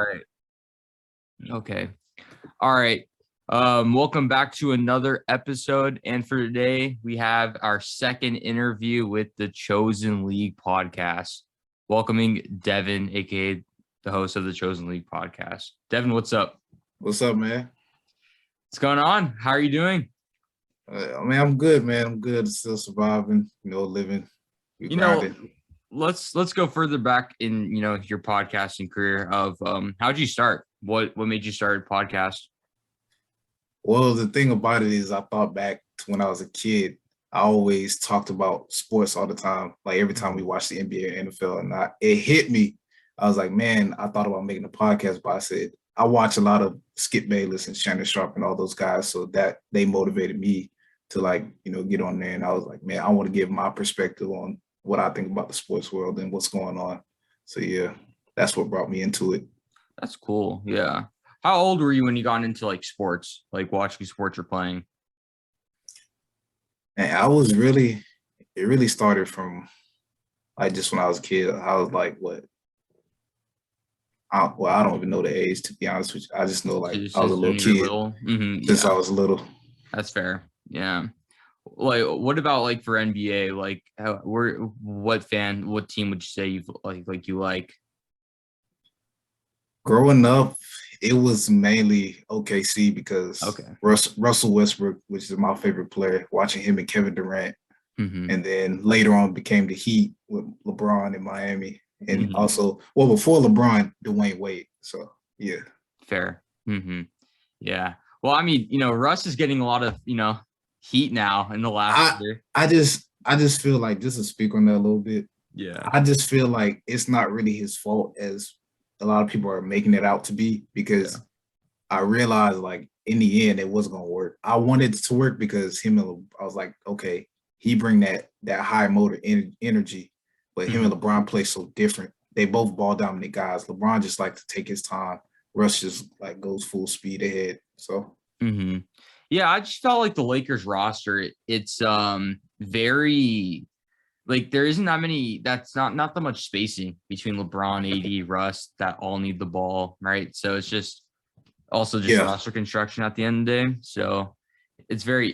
right. Okay. All right. Welcome back to another episode. And for today, we have our second interview with the Chosen League podcast. Welcoming Devon, aka the host of the Chosen League podcast. Devon, what's up? What's up, man? What's going on? How are you doing? I'm good, man. I'm good. Still surviving, living, grinding. Let's go further back in, your podcasting career of how'd you start? What made you start a podcast? Well, the thing about it is I thought back to when I was a kid, I always talked about sports all the time. Like every time we watched the NBA or NFL, and it hit me. I was like, man, I thought about making a podcast, but I said, I watch a lot of Skip Bayless and Shannon Sharp and all those guys. So that they motivated me to get on there. And I was like, man, I want to give my perspective on what I think about the sports world and what's going on. So yeah, that's what brought me into it. That's cool. Yeah. How old were you when you got into like sports, like watching sports or playing? And it really started from like just when I was a kid. I was like, what? I don't even know the age, to be honest with you. I just know I was a little kid since I was little. That's fair. Yeah. Like, what about like for NBA? Like, what team would you say you like? Growing up, it was mainly OKC because Russell Westbrook, which is my favorite player, watching him and Kevin Durant. And then later on became the Heat with LeBron in Miami. And also, well, before LeBron, Dwayne Wade. So, yeah. Fair. Yeah. Well, I mean, Russ is getting a lot of, heat now in the last year. I just feel like, just to speak on that a little bit. Yeah. I just feel like it's not really his fault as a lot of people are making it out to be, because I realized like in the end, it wasn't going to work. I wanted it to work because I was like, okay, he bring that high motor energy, but him and LeBron play so different. They both ball dominant guys. LeBron just like to take his time. Russ just like goes full speed ahead. So. Yeah, I just felt like the Lakers roster, it's very like there isn't that many. That's not that much spacing between LeBron, AD, Russ that all need the ball, right? So it's just also roster construction at the end of the day. So it's very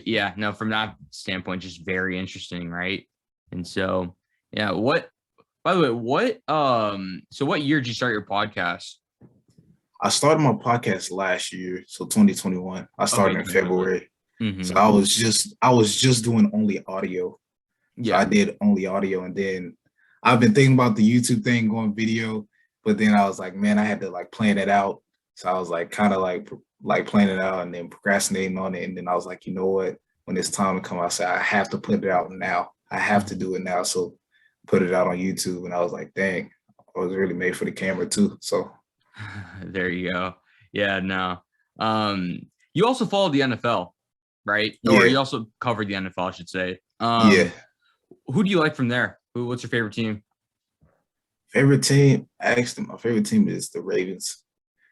from that standpoint, just very interesting, right? And so by the way, so what year did you start your podcast? I started my podcast last year, so 2021. I started in February. So I was just doing only audio. Yeah, so I did only audio, and then I've been thinking about the YouTube thing going video, but then I was like, man, I had to like plan it out. So I was like kind of like planning it out and then procrastinating on it. And then I was like, you know what? When it's time to come out, I said I have to put it out now. I have to do it now. So put it out on YouTube, and I was like, dang, I was really made for the camera too. So there you go. Yeah, no. You also followed the NFL, right? Yeah. Or you also covered the NFL, I should say. Yeah. Who do you like from there? What's your favorite team? Favorite team? Actually, my favorite team is the Ravens.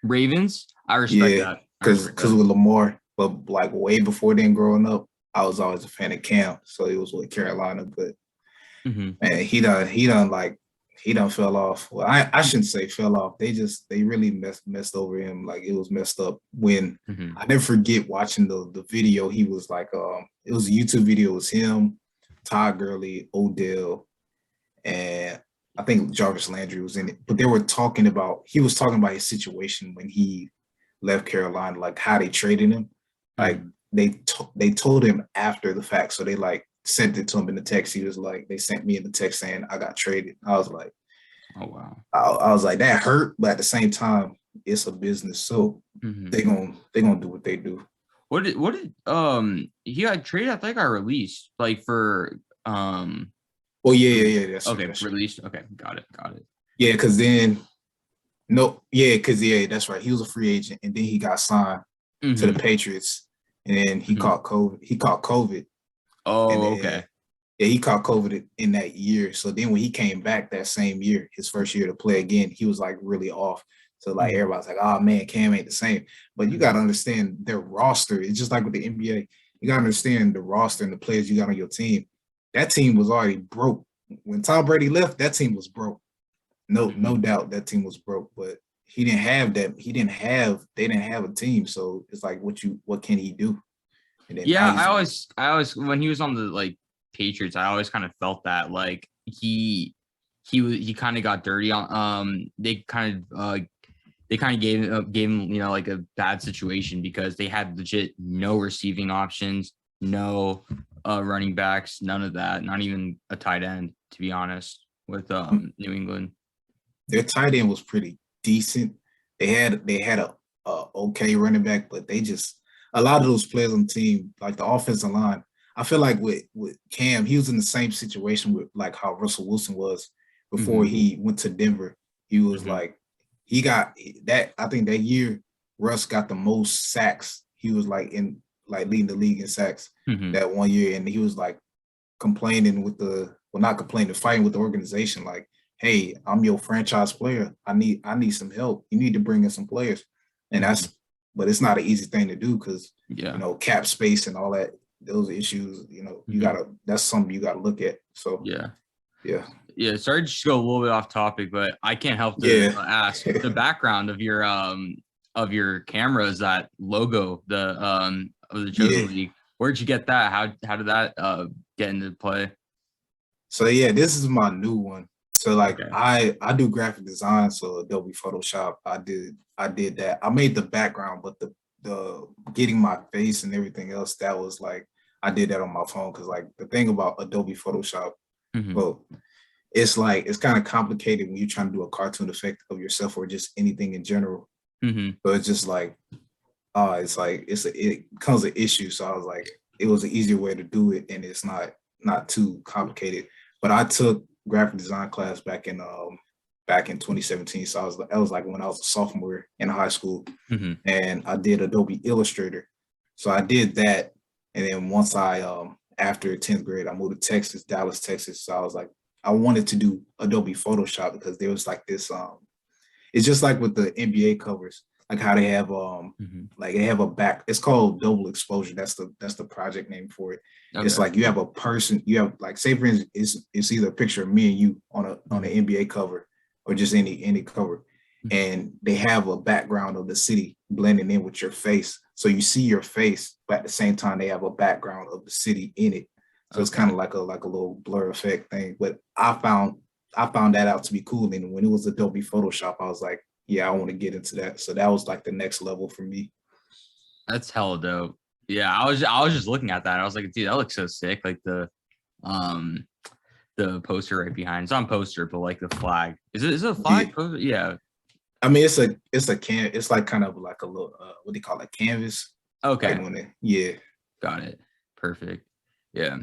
Ravens? I respect that. Because with Lamar, but like way before then growing up, I was always a fan of Cam. So it was with Carolina, but man, he done fell off. Well, I shouldn't say fell off. They really messed over him. Like it was messed up when I never forget watching the video. He was like, it was a YouTube video. It was him, Todd Gurley, Odell, and I think Jarvis Landry was in it. But he was talking about his situation when he left Carolina, like how they traded him. Like they told him after the fact. So they like sent it to him in the text. He was like, they sent me in the text saying I got traded. I was like, oh wow. I was like, that hurt, but at the same time, it's a business, so they gonna do what they do. What did he got traded? I think I released like for Oh yeah. That's released. Okay, got it. Yeah, because that's right. He was a free agent, and then he got signed to the Patriots, and then he caught COVID. Oh, okay. Yeah, he caught COVID in that year. So then when he came back that same year, his first year to play again, he was like really off. So like everybody's like, oh man, Cam ain't the same. But you got to understand their roster. It's just like with the NBA. You got to understand the roster and the players you got on your team. That team was already broke. When Tom Brady left, that team was broke. No doubt that team was broke. But he didn't have that. They didn't have a team. So it's like, what can he do? And then now Yeah, he's I always when he was on the like Patriots, I always kind of felt that like he kind of got dirty on they kind of gave him, you know, like a bad situation because they had legit no receiving options, no running backs, none of that, not even a tight end, to be honest, with New England. their tight end was pretty decent. They had a okay running back, but they just a lot of those players on the team, like the offensive line. I feel like with Cam, he was in the same situation with like how Russell Wilson was before he went to Denver. He was like he got that. I think that year Russ got the most sacks. He was like leading the league in sacks that one year, and he was like complaining with not complaining, fighting with the organization, like, hey, I'm your franchise player. I need some help. You need to bring in some players. And but it's not an easy thing to do because you know, cap space and all that, those issues, you know, that's something you gotta look at. So yeah. Sorry to just go a little bit off topic, but I can't help to ask the background of your camera is that logo, of the Chosen League. Where'd you get that? How did that get into play? So this is my new one. So like I do graphic design, so Adobe Photoshop. I did that. I made the background, but the getting my face and everything else, that was like I did that on my phone because like the thing about Adobe Photoshop, well, it's like it's kind of complicated when you're trying to do a cartoon effect of yourself or just anything in general. So it's just like it's like it becomes an issue. So I was like, it was an easier way to do it, and it's not too complicated. But I took graphic design class back in 2017. So that was like when I was a sophomore in high school, and I did Adobe Illustrator. So I did that, and then once after 10th grade, I moved to Texas, Dallas, Texas. So I was like, I wanted to do Adobe Photoshop because there was like this it's just like with the NBA covers, like how they have like they have a back. It's called double exposure. That's the project name for it. It's like you have a person. You have like, say for instance, it's either a picture of me and you on an NBA cover or just any cover, and they have a background of the city blending in with your face, so you see your face, but at the same time they have a background of the city in it. So it's kind of like a little blur effect thing. But I found that out to be cool. And when it was Adobe Photoshop, I was like, yeah, I want to get into that. So that was like the next level for me. That's hella dope. Yeah, I was just looking at that. I was like, dude, that looks so sick. Like the poster right behind. It's on poster, but like the flag. Is it a flag? Yeah. I mean, it's like kind of like a little what do you call it? Canvas. Okay. Like Got it. Perfect. Yeah.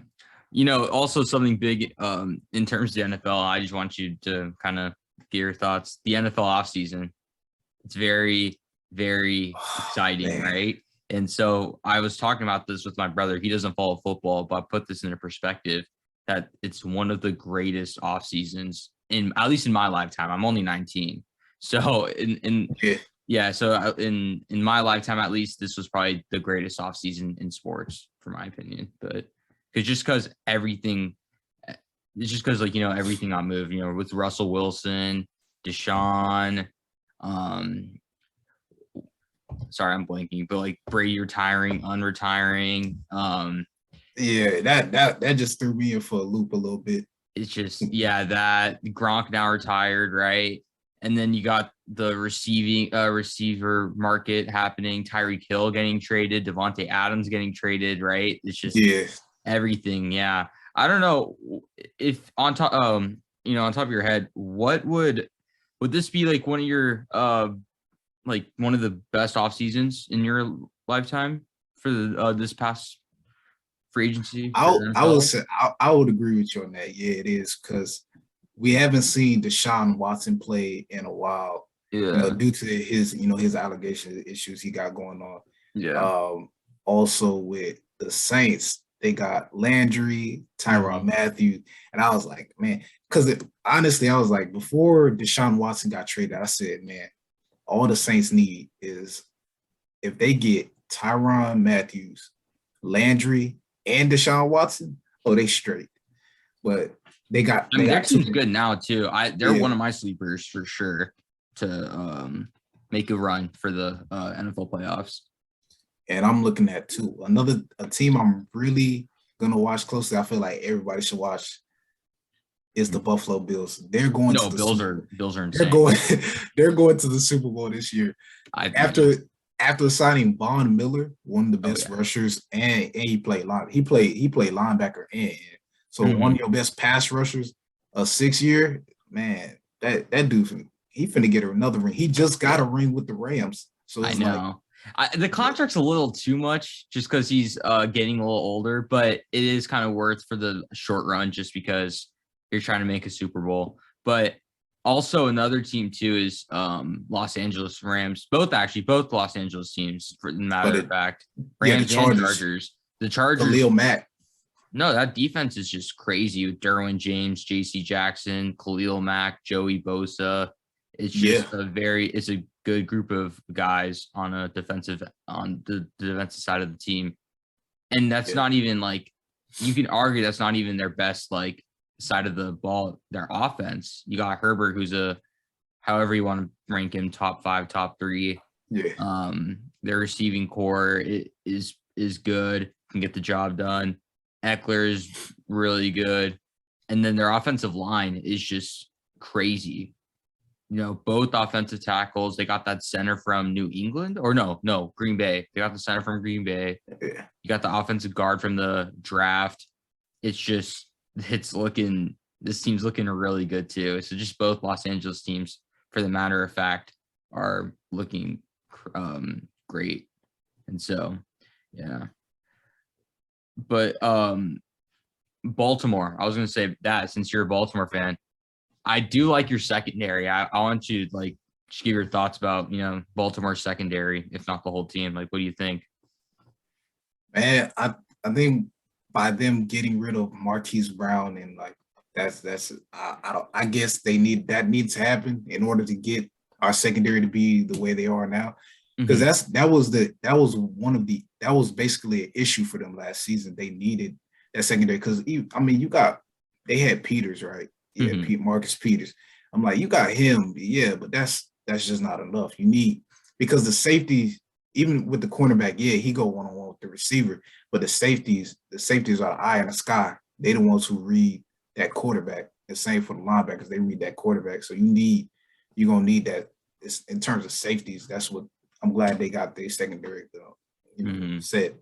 You know, also something big in terms of the NFL, I just want you to kind of get your thoughts. The NFL offseason, it's very, very exciting, right? And so I was talking about this with my brother. He doesn't follow football, but I put this into perspective that it's one of the greatest off seasons at least in my lifetime. I'm only 19. So in my lifetime, at least, this was probably the greatest off season in sports, for my opinion. But because everything like, you know, everything got moved, you know, with Russell Wilson, Deshaun, sorry, I'm blanking, but like Brady retiring, unretiring. That just threw me in for a loop a little bit. It's just, that Gronk now retired, right? And then you got the receiver market happening, Tyreek Hill getting traded, Devontae Adams getting traded, right? It's just everything. Yeah. I don't know if on top on top of your head, what would this be like one of your like one of the best off seasons in your lifetime for this past free agency? I would say I would agree with you on that. Yeah, it is, because we haven't seen Deshaun Watson play in a while. Yeah. You know, due to his allegation issues he got going on. Yeah. Also with the Saints, they got Landry, Tyrann Mathieu, and I was like, man, because honestly, I was like, before Deshaun Watson got traded, I said, man, all the Saints need is if they get Tyrann Mathieu, Landry, and Deshaun Watson, they straight. But they got their team's good now too. They're one of my sleepers for sure to make a run for the NFL playoffs. And I'm looking at a team I'm really gonna watch closely. I feel like everybody should watch is the Buffalo Bills. They're going to No, the Bills Super are Bowl. Bills are They're insane. going they're going to the Super Bowl this year. After signing Von Miller, one of the best rushers, and he played linebacker and so one of your best pass rushers, a 6-year, man, that dude he finna get another ring. He just got a ring with the Rams. So I know. The contract's a little too much just because he's getting a little older, but it is kind of worth for the short run just because you're trying to make a Super Bowl. But also another team too is Los Angeles Rams. Both Los Angeles teams, for the matter of fact. Rams and Chargers. The Chargers. Khalil Mack. No, that defense is just crazy with Derwin James, J.C. Jackson, Khalil Mack, Joey Bosa. It's just it's a good group of guys on the defensive side of the team. And that's not even like, you can argue that's not even their best like side of the ball, their offense. You got Herbert, who's however you want to rank him, top 5, top 3. Yeah. Their receiving core is good, can get the job done. Eckler is really good. And then their offensive line is just crazy. Both offensive tackles, they got that center from New England or no, Green Bay. They got the center from Green Bay. Yeah. You got the offensive guard from the draft. This team's looking really good too. So just both Los Angeles teams, for the matter of fact, are looking great. And so, yeah. But Baltimore, I was going to say that since you're a Baltimore fan, I do like your secondary. I want you to just give your thoughts about, Baltimore secondary, if not the whole team. What do you think? Man, I think by them getting rid of Marquise Brown and I guess that needs to happen in order to get our secondary to be the way they are now. Because that was basically an issue for them last season. They needed that secondary because they had Peters, right? Yeah, Marcus Peters. I'm like, you got him, yeah, but that's just not enough. You need, because the safeties, even with the cornerback, yeah, he go one-on-one with the receiver, but the safeties are eye in the sky. They the ones who read that quarterback. The same for the linebackers, they read that quarterback. So you're gonna need that. It's, in terms of safeties, that's what I'm glad they got their secondary set.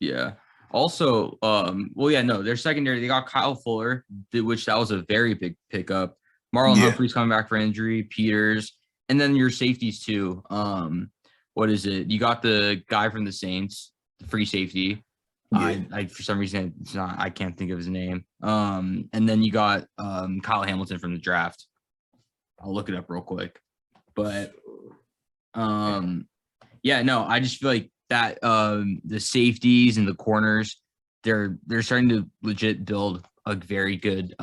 Yeah. Also, their secondary, they got Kyle Fuller, which that was a very big pickup. Marlon Humphrey's coming back for injury, Peters, and then your safeties too. What is it? You got the guy from the Saints, the free safety. Yeah. I for some reason I can't think of his name. And then you got Kyle Hamilton from the draft. I'll look it up real quick. But I just feel like that the safeties and the corners, they're starting to legit build a very good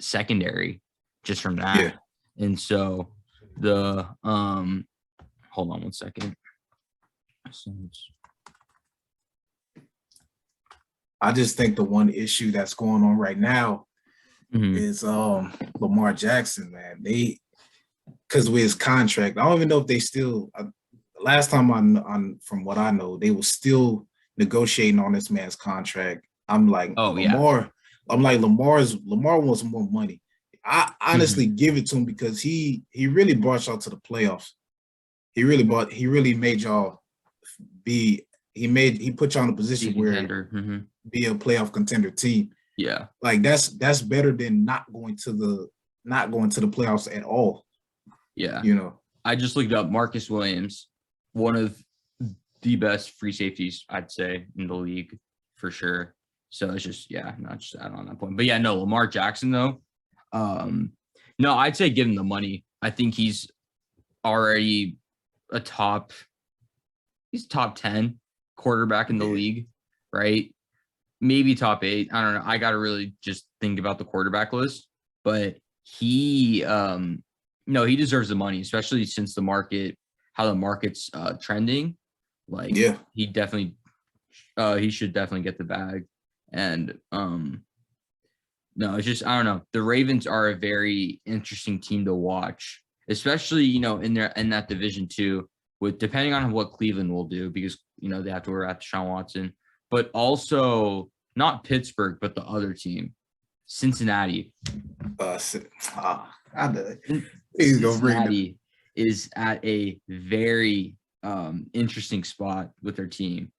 secondary just from that. Yeah. And so the hold on one second. I just think the one issue that's going on right now is Lamar Jackson, man. Because with his contract, I don't even know if they still last time from what I know, they were still negotiating on this man's contract. I'm like, Lamar wants more money. I honestly give it to him because he really brought y'all to the playoffs. He really made y'all he put y'all in a position where be a playoff contender team. Yeah. That's better than not going to the playoffs at all. Yeah. I just looked up Marcus Williams, one of the best free safeties, I'd say, in the league for sure. So it's just, not just add on that point. But Lamar Jackson though. No, I'd say give him the money. I think he's already top 10 quarterback in the league, right? Maybe top 8. I don't know. I got to really just think about the quarterback list, but he deserves the money, especially since how the market's trending. He definitely, he should definitely get the bag. And no, it's just, I don't know. The Ravens are a very interesting team to watch, especially, in that division too, with depending on what Cleveland will do, because they have to worry about Deshaun Watson, but also not Pittsburgh, but the other team, Cincinnati. Cincinnati is at a very interesting spot with their team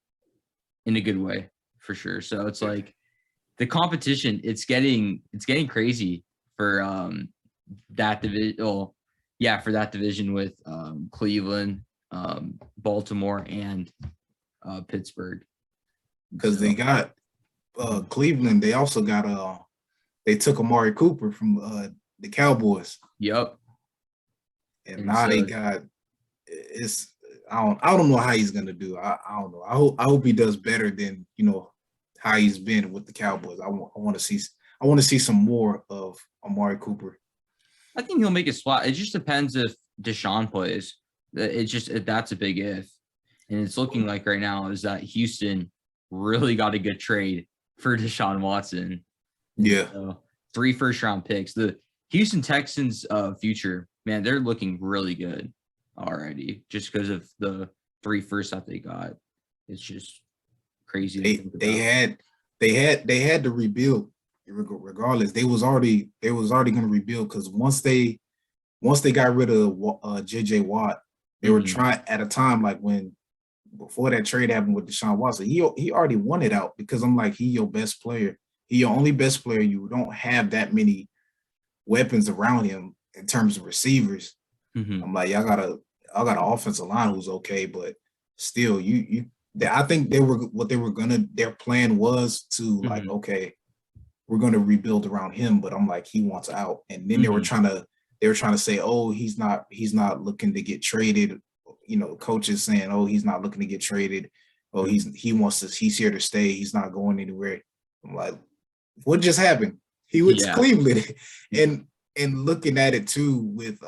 in a good way, for sure. So it's like the competition, it's getting crazy for that division. Oh, yeah, for that division with Cleveland, Baltimore, and Pittsburgh. Because they got Cleveland. They also got they took Amari Cooper from the Cowboys. Yep. And now they got I don't know how he's gonna do. I don't know. I hope he does better than how he's been with the Cowboys. I want to see some more of Amari Cooper. I think he'll make a spot. It just depends if Deshaun plays. That's a big if. And it's looking like right now is that Houston really got a good trade for Deshaun Watson. Yeah. So 3 first-round picks. The Houston Texans future, man, they're looking really good already just because of the 3 firsts that they got. It's just crazy. They had to rebuild regardless. They was already going to rebuild because once they got rid of JJ Watt, they were trying at a time like before that trade happened with Deshaun Watson. He already won it out because I'm like, he your best player. He your only best player. You don't have that many weapons around him in terms of receivers. I'm like, y'all got an offensive line who's okay, but still, I think their plan was to like, okay, we're gonna rebuild around him, but I'm like, he wants out. And then they were trying to say, oh, he's not looking to get traded. Coaches saying, oh, he's not looking to get traded. Oh, he's here to stay. He's not going anywhere. I'm like, what just happened? He went to Cleveland. And looking at it too with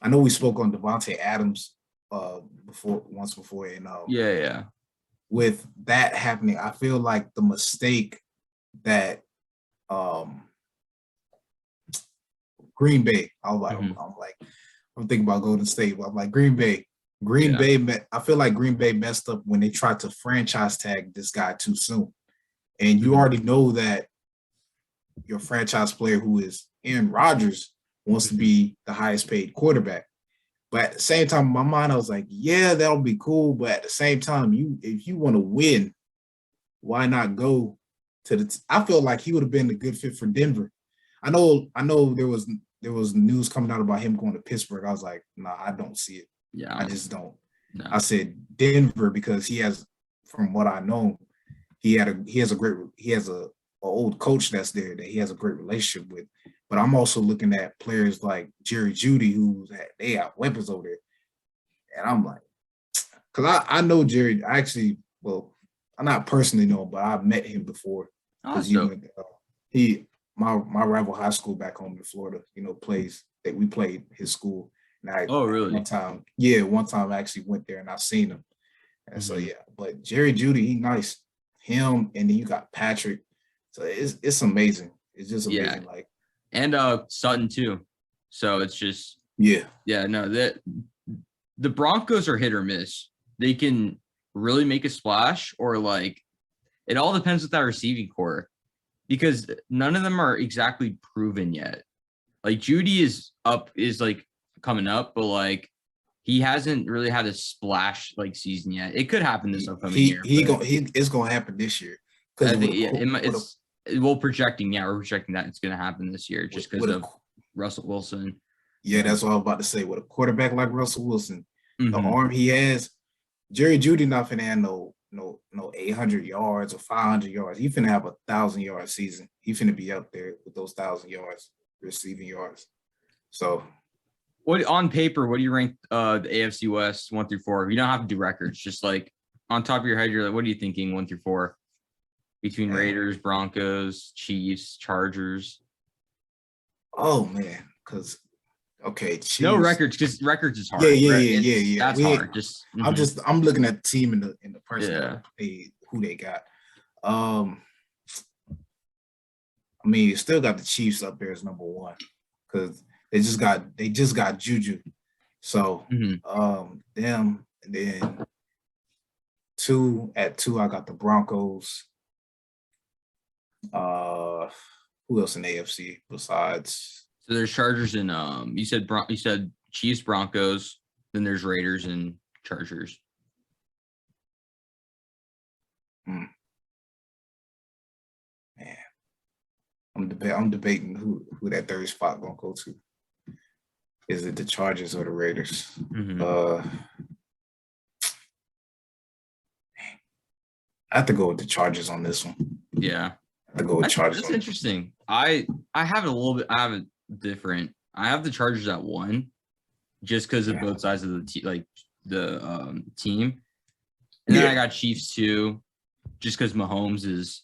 I know we spoke on Devontae Adams once before, and with that happening, I feel like the mistake that Green Bay, I'm thinking about Golden State, but I'm like Green Bay. I feel like Green Bay messed up when they tried to franchise tag this guy too soon. And you already know that your franchise player, who is Aaron Rodgers, wants to be the highest paid quarterback. But at the same time, in my mind, I was like, yeah, that'll be cool. But at the same time, if you want to win, why not go to I feel like he would have been a good fit for Denver. I know there was news coming out about him going to Pittsburgh. I was like, nah, I don't see it. Yeah. I just don't. No. I said Denver because he has, from what I know, he has a old coach that's there that he has a great relationship with. But I'm also looking at players like Jerry Jeudy, they have weapons over there. And I'm like, because I know Jerry, I not personally know him, but I've met him before. My rival high school back home in Florida, we played his school. And really? One time I actually went there and I seen him. And so, but Jerry Jeudy, he nice. Him, and then you got Patrick. So it's amazing. It's just amazing. Yeah. And Sutton too. So it's just no, the Broncos are hit or miss. They can really make a splash, or like it all depends with that receiving core, because none of them are exactly proven yet. Like Jeudy is like coming up, but like he hasn't really had a splash like season yet. It could happen this upcoming year. It's gonna happen this year. We're projecting that it's gonna happen this year just because of Russell Wilson. Yeah, that's what I was about to say. With a quarterback like Russell Wilson, the arm he has, Jerry Jeudy not finna have no 800 yards or 500 yards. He finna have 1,000-yard season. He finna be up there with those 1,000 yards, receiving yards. So, on paper, what do you rank the AFC West 1 through 4? You don't have to do records. Just like on top of your head, you're like, what are you thinking 1 through 4? Between Raiders, Broncos, Chiefs, Chargers. Oh man, because Chiefs. No records, because records is hard. Yeah. That's hard. I'm looking at the team in the person who they got. You still got the Chiefs up there as number 1 because they just got Juju. So them, and then two, I got the Broncos. Who else in AFC besides? So there's Chargers and you said Chiefs, Broncos, then there's Raiders and Chargers. Man, I'm debating who that third spot gonna go to. Is it the Chargers or the Raiders? I have to go with the Chargers on this one. Yeah. I have to go with Chargers. That's interesting. I have it a little bit. I have it different. I have the Chargers at 1, just because of both sides of the team, and then I got Chiefs 2, just because Mahomes is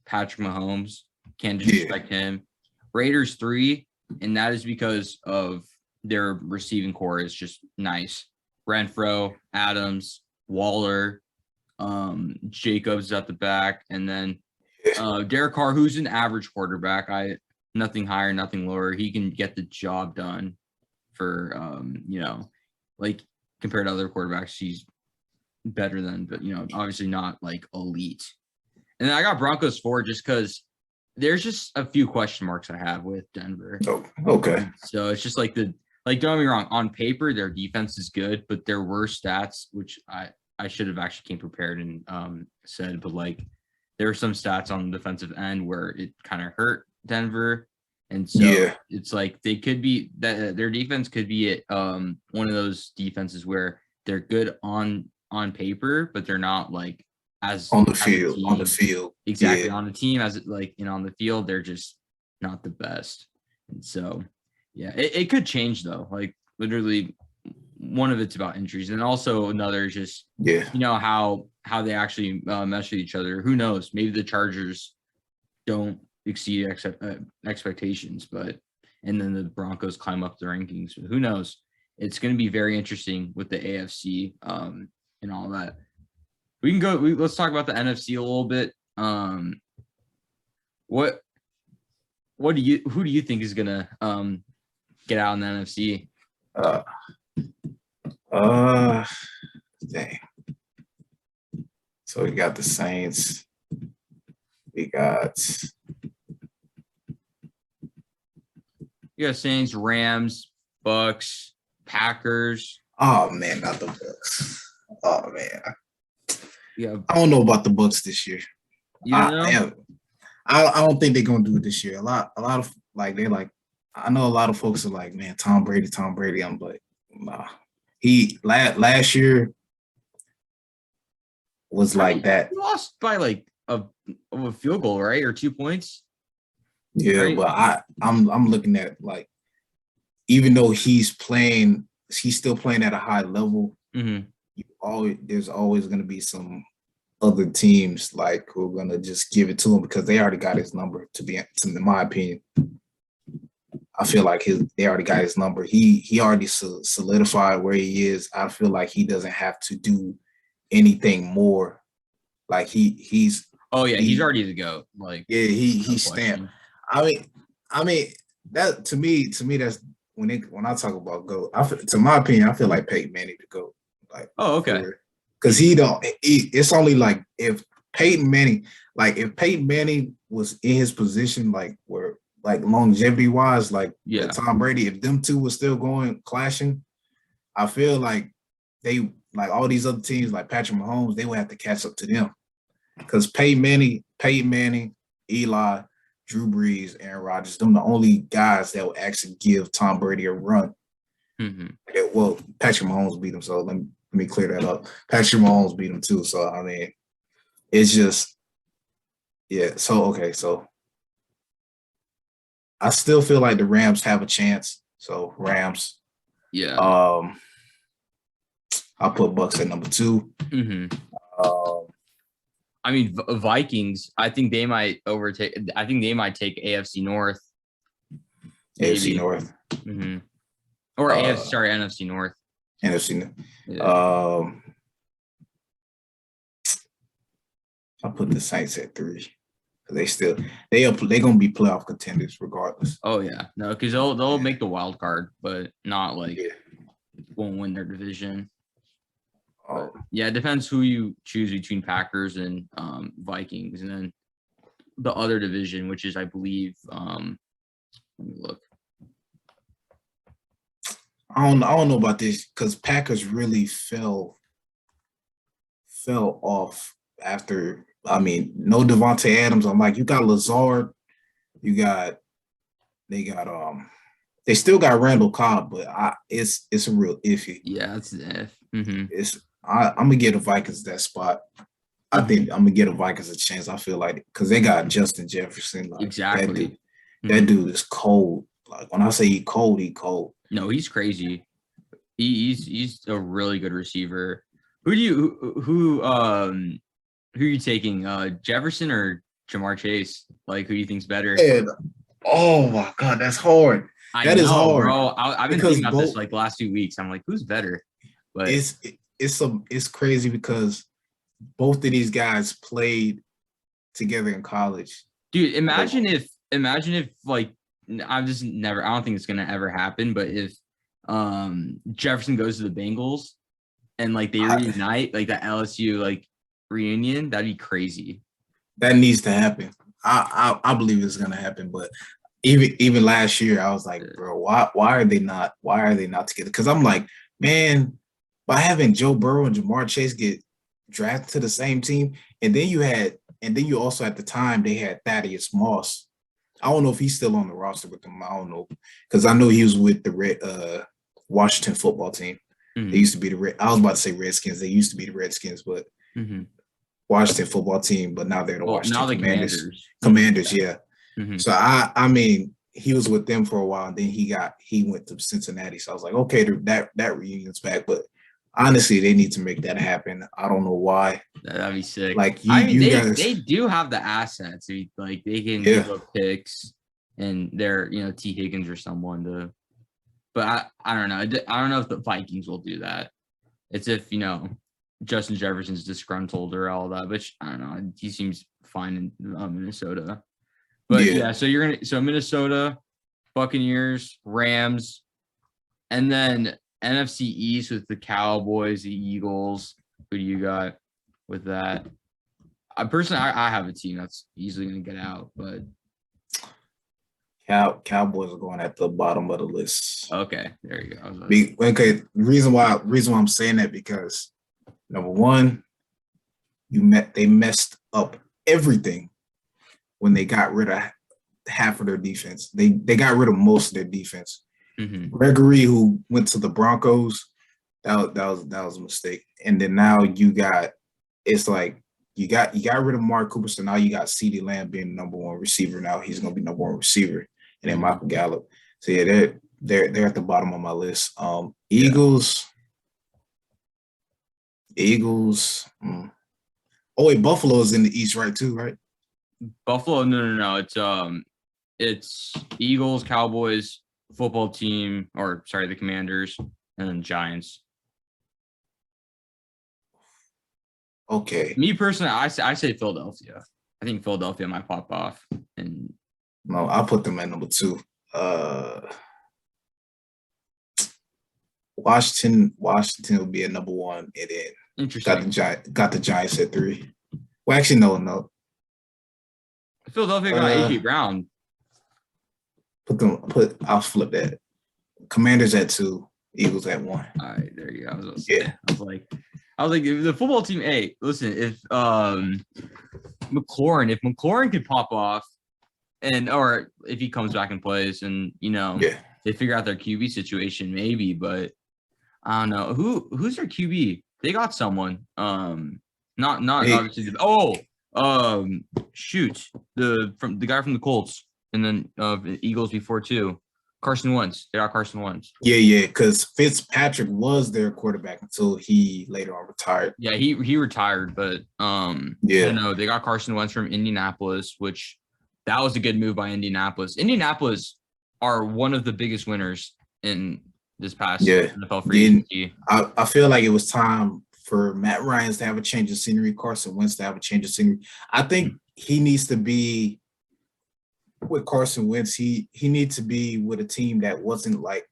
Patrick Mahomes. Can't disrespect him. Raiders 3, and that is because of their receiving core is just nice. Renfro, Adams, Waller, Jacobs at the back, and then Derek Carr, who's an average quarterback. Nothing higher, nothing lower. He can get the job done for like compared to other quarterbacks, he's better than, but obviously not like elite. And then I got Broncos 4 just because there's just a few question marks I have with Denver. Oh, okay. So it's just like don't get me wrong, on paper their defense is good, but there were stats which I should have actually came prepared and said, but like there were some stats on the defensive end where it kind of hurt Denver. And so it's like they could be that their defense could be one of those defenses where they're good on paper, but they're not like as on the field. Exactly. On the team as on the field, they're just not the best. And so it could change though. Like literally one of it's about injuries, and also another just how they actually mesh with each other. Who knows? Maybe the Chargers don't exceed expectations, and then the Broncos climb up the rankings. Who knows? It's going to be very interesting with the AFC and all that. We can go. Let's talk about the NFC a little bit. Who do you think is gonna get out in the NFC? Dang. So we got the Saints. We got Saints, Rams, Bucks, Packers. Oh man, not the Bucks. Oh man. Yeah. I don't know about the Bucks this year. I don't think they're gonna do it this year. A lot of like they're like, I know a lot of folks are like, man, Tom Brady. I'm like, nah. He last year was like that. He lost by like a field goal, right? Or 2 points. Yeah, right? But I'm looking at like, even though he's still playing at a high level. Mm-hmm. There's always going to be some other teams like who are going to just give it to him because they already got his number. In my opinion, I feel like they already got his number. He already solidified where he is. I feel like he doesn't have to do anything more. Like he's already to go. Like he's stamped. I mean that to me that's when I talk about GOAT. To my opinion, I feel like Peyton Manning to GOAT. Like, okay. Because it's only like if Peyton Manning was in his position, like where like longevity wise, like Tom Brady, if them two were still clashing, I feel like they like all these other teams like Patrick Mahomes, they would have to catch up to them. Because Peyton Manning, Eli, Drew Brees, Aaron Rodgers, them the only guys that will actually give Tom Brady a run. Mm-hmm. Well, Patrick Mahomes beat him, so let me clear that up. Patrick Mahomes beat him too, so I mean, it's just So I still feel like the Rams have a chance. So Rams. Yeah. I'll put Bucks at number 2. Mm-hmm. I mean, Vikings. I think they might overtake. I think they might take AFC North. AFC North. Mm-hmm. Or NFC North. NFC North. Yeah. I'll put the Saints at 3 They gonna be playoff contenders regardless. Oh yeah, no, because they'll make the wild card, but not like won't win their division. But, yeah, it depends who you choose between Packers and Vikings, and then the other division, which is I believe let me look. I don't know about this because Packers really fell off after. I mean, no Devontae Adams. I'm like, you got Lazard, they got they still got Randall Cobb, but it's a real iffy. Yeah, it's if. I'm gonna get the Vikings that spot. I think I'm gonna get the Vikings a chance. I feel like because they got Justin Jefferson. Like, exactly. That dude is cold. Like when I say he cold, he cold. No, he's crazy. He's a really good receiver. Who are you taking? Jefferson or Jamar Chase? Like, who do you think's better? And, oh my God, that's hard. That is hard, bro. I've been thinking about this like the last 2 weeks. I'm like, who's better? But it's crazy because both of these guys played together in college. Dude, imagine if like I don't think it's gonna ever happen, but if Jefferson goes to the Bengals and like they reunite, like that LSU like reunion, that'd be crazy. That needs to happen. I believe it's gonna happen, but even last year I was like, bro, why are they not together? Because I'm like, man, by having Joe Burrow and Jamar Chase get drafted to the same team, and then you also at the time they had Thaddeus Moss. I don't know if he's still on the roster with them. I don't know because I know he was with the Washington football team. Mm-hmm. They used to be I was about to say Redskins. They used to be the Redskins, but Washington football team. But now they're the Washington Commanders. Commanders, yeah. Mm-hmm. So I mean, he was with them for a while, and then he went to Cincinnati. So I was like, okay, that reunion's back, but honestly, they need to make that happen. I don't know why. That'd be sick. Like they do have the assets. Like they can give up picks, and they're T. Higgins or someone to. But I don't know. I don't know if the Vikings will do that. It's if Justin Jefferson's disgruntled or all that, which I don't know. He seems fine in Minnesota. But so Minnesota, Buccaneers, Rams, and then NFC East with the Cowboys, the Eagles. Who do you got with that? I have a team that's easily going to get out, but Cowboys are going at the bottom of the list. Okay, there you go. Okay, reason why I'm saying that because number one, they messed up everything when they got rid of half of their defense. They got rid of most of their defense. Mm-hmm. Gregory, who went to the Broncos, that was a mistake. And then now you got rid of Mark Cooper, so now you got CeeDee Lamb being the number one receiver. Now he's gonna be number one receiver, and then Michael Gallup. So yeah, they're at the bottom of my list. Eagles. Oh wait, Buffalo's in the East, right? Too, right? Buffalo, no. It's Eagles, Cowboys, football team, the Commanders, and then Giants. Okay. Me personally, I say Philadelphia. I think Philadelphia might pop off. And no, I'll put them at number 2. Washington will be at number 1, and then interesting. Got the Giants at 3. Well, actually, no. Philadelphia got A.J. Brown. I'll flip that. Commanders at 2, Eagles at 1. All right, there you go. I was like, the football team. Hey, listen, if McLaurin could pop off, or if he comes back and plays, and they figure out their QB situation, maybe. But I don't know who's their QB. They got someone. Not obviously. Shoot, the guy from the Colts, and then Eagles before too. Carson Wentz. They got Carson Wentz. Yeah, because Fitzpatrick was their quarterback until he later on retired. Yeah, he retired, but they got Carson Wentz from Indianapolis, which that was a good move by Indianapolis. Indianapolis are one of the biggest winners in this past NFL free agency. I feel like it was time for Matt Ryan to have a change of scenery, Carson Wentz to have a change of scenery. I think he needs to be with Carson Wentz. He needs to be with a team that wasn't like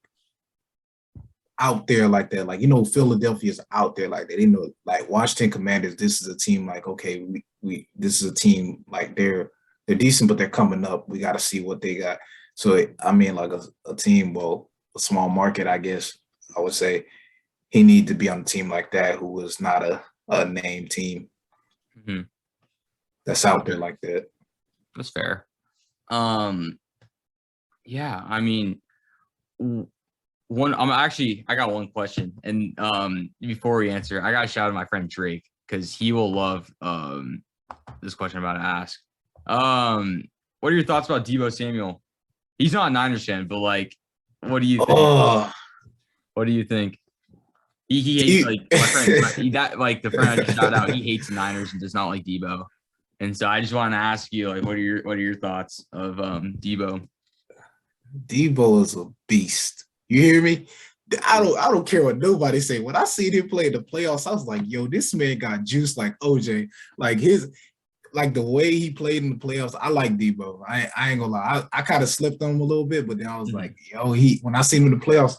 out there like that. Like, Philadelphia's out there like that. Like Washington Commanders, this is a team like, okay, we this is a team like they're decent, but they're coming up. We got to see what they got. So, I mean, like a team, well, a small market, I guess I would say he need to be on a team like that who was not a name team that's out there like that. That's fair. Yeah, I mean, I got one question, and before we answer, I got to shout out my friend Drake because he will love this question I'm about to ask. What are your thoughts about Deebo Samuel? He's not a Niners fan, but like, what do you think? What do you think? He hates like my friend the friend I just shouted out. He hates the Niners and does not like Deebo. And so I just want to ask you, like, what are your thoughts of Deebo? Deebo is a beast. You hear me? I don't care what nobody say. When I see him play in the playoffs, I was like, yo, this man got juice like OJ. Like the way he played in the playoffs, I like Deebo. I ain't gonna lie. I kind of slipped on him a little bit, but then I was like, yo, when I seen him in the playoffs,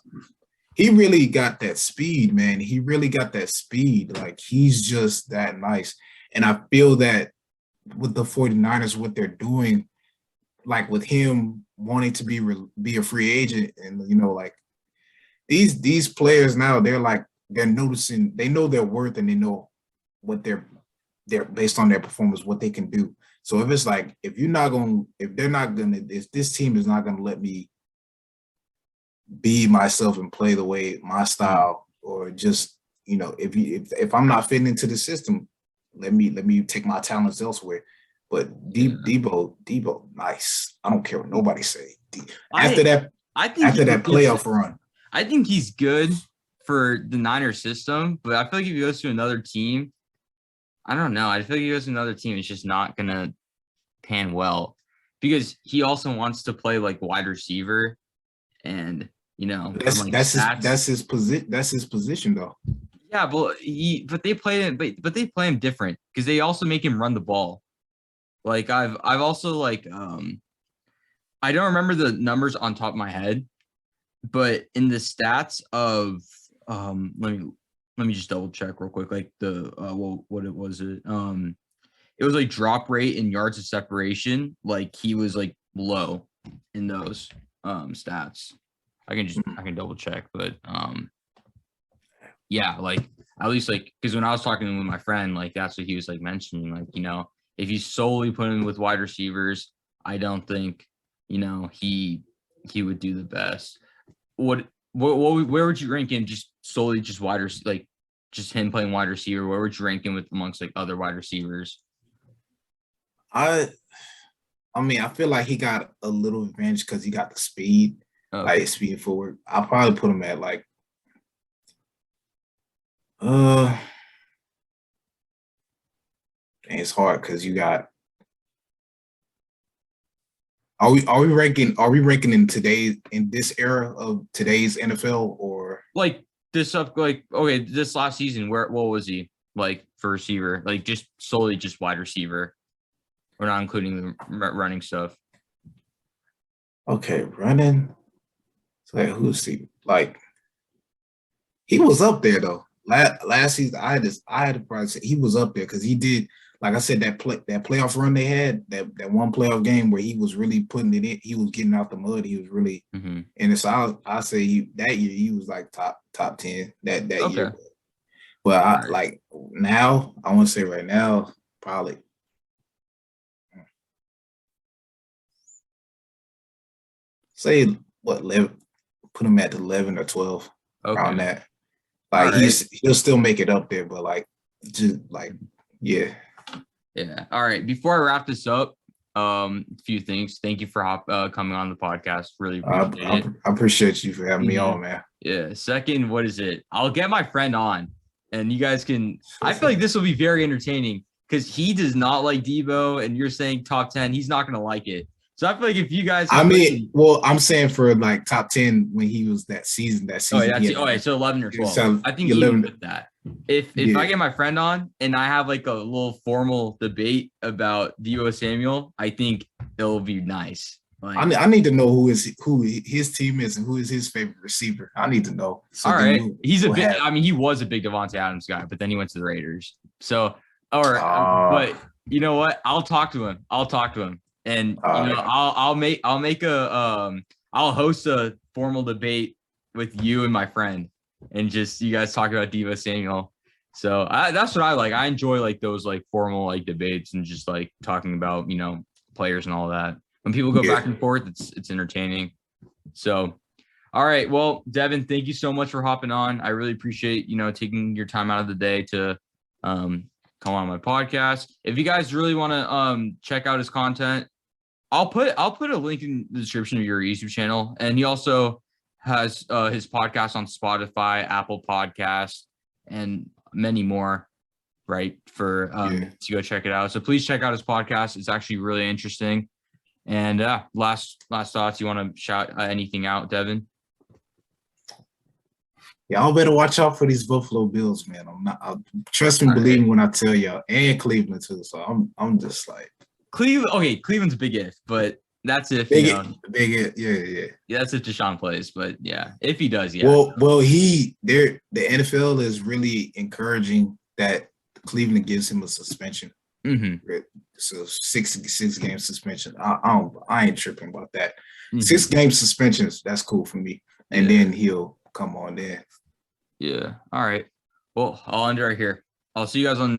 he really got that speed, man. He really got that speed. Like, he's just that nice. And I feel that with the 49ers, what they're doing, like with him wanting to be a free agent, and like these players now, they're noticing, they know their worth, and they know what they're based on their performance, what they can do. So if it's like, if this team is not gonna let me be myself and play the way my style, or just if I'm not fitting into the system, let me take my talents elsewhere. But Deebo, nice. I don't care what nobody say. After that playoff run, I think he's good for the Niners system, but I feel like if he goes to another team, I don't know. I feel like he goes to another team, it's just not gonna pan well because he also wants to play like wide receiver, and that's his position though. Yeah, but they play him different because they also make him run the ball. Like I've also like I don't remember the numbers on top of my head, but in the stats of let me just double check real quick. Like the what it was it was like drop rate and yards of separation. Like he was like low in those stats. I can double check, but yeah, like at least like because when I was talking with my friend, like that's what he was like mentioning. Like, if you solely put him with wide receivers, I don't think he would do the best. Where would you rank him just solely just wide receiver, like just him playing wide receiver? Where would you rank him with amongst like other wide receivers? I mean, I feel like he got a little advantage because he got the speed, like speed forward. I'll probably put him at like it's hard because you got. Are we ranking in this era of today's NFL, or like this up like this last season what was he like for receiver, like just solely just wide receiver? We're not including the running stuff. Okay, running. So like, who's he? Like, he was up there though. Last season, I had to probably say he was up there because he did. Like I said, that playoff run they had, that one playoff game where he was really putting it in, he was getting out the mud. He was really, and so I say that year he was like top 10 that year. But like now, I want to say right now, probably say what 11, put him at 11 or 12 around that. Like he'll still make it up there, but like just like yeah. Yeah. All right. Before I wrap this up, a few things. Thank you for coming on the podcast. Really appreciate it. I appreciate you for having me on, man. Yeah. Second, what is it? I'll get my friend on, and you guys can. I feel like this will be very entertaining because he does not like Deebo, and you're saying top 10. He's not gonna like it. So I feel like if you guys, I'm saying for like top 10 when he was that season. Oh, yeah, so 11 or 12. I think 11 with that. if I get my friend on and I have like a little formal debate about Deebo Samuel, I think it'll be nice. Like, I need to know who his team is and who is his favorite receiver. I need to know. So all right, he's a big. I mean, he was a big Devontae Adams guy, but then he went to the Raiders. So, but you know what? I'll talk to him. And you know, I'll make a I'll host a formal debate with you and my friend, and just you guys talk about Deebo Samuel. So that's what I like. I enjoy like those like formal like debates and just like talking about, you know, players and all that. When people go back and forth, it's entertaining. So, all right. Well, Devon, thank you so much for hopping on. I really appreciate, you know, taking your time out of the day to come on my podcast. If you guys really want to check out his content, I'll put a link in the description of your YouTube channel. And he also has his podcast on Spotify, Apple Podcasts, and many more, right? For to go check it out. So please check out his podcast. It's actually really interesting. And last thoughts. You want to shout anything out, Devon? Y'all better watch out for these Buffalo Bills, man. Trust me, believe me when I tell y'all, and Cleveland too. So I'm just like Cleveland. Okay, Cleveland's a big if, but that's if big, you know, yeah. That's if Deshaun plays, but yeah, if he does, yeah. Well, the NFL is really encouraging that Cleveland gives him a suspension. Mm-hmm. So 6 game suspension. I ain't tripping about that. Mm-hmm. 6 game suspensions, that's cool for me. And then he'll come on there. Yeah. All right. Well, I'll end right here. I'll see you guys on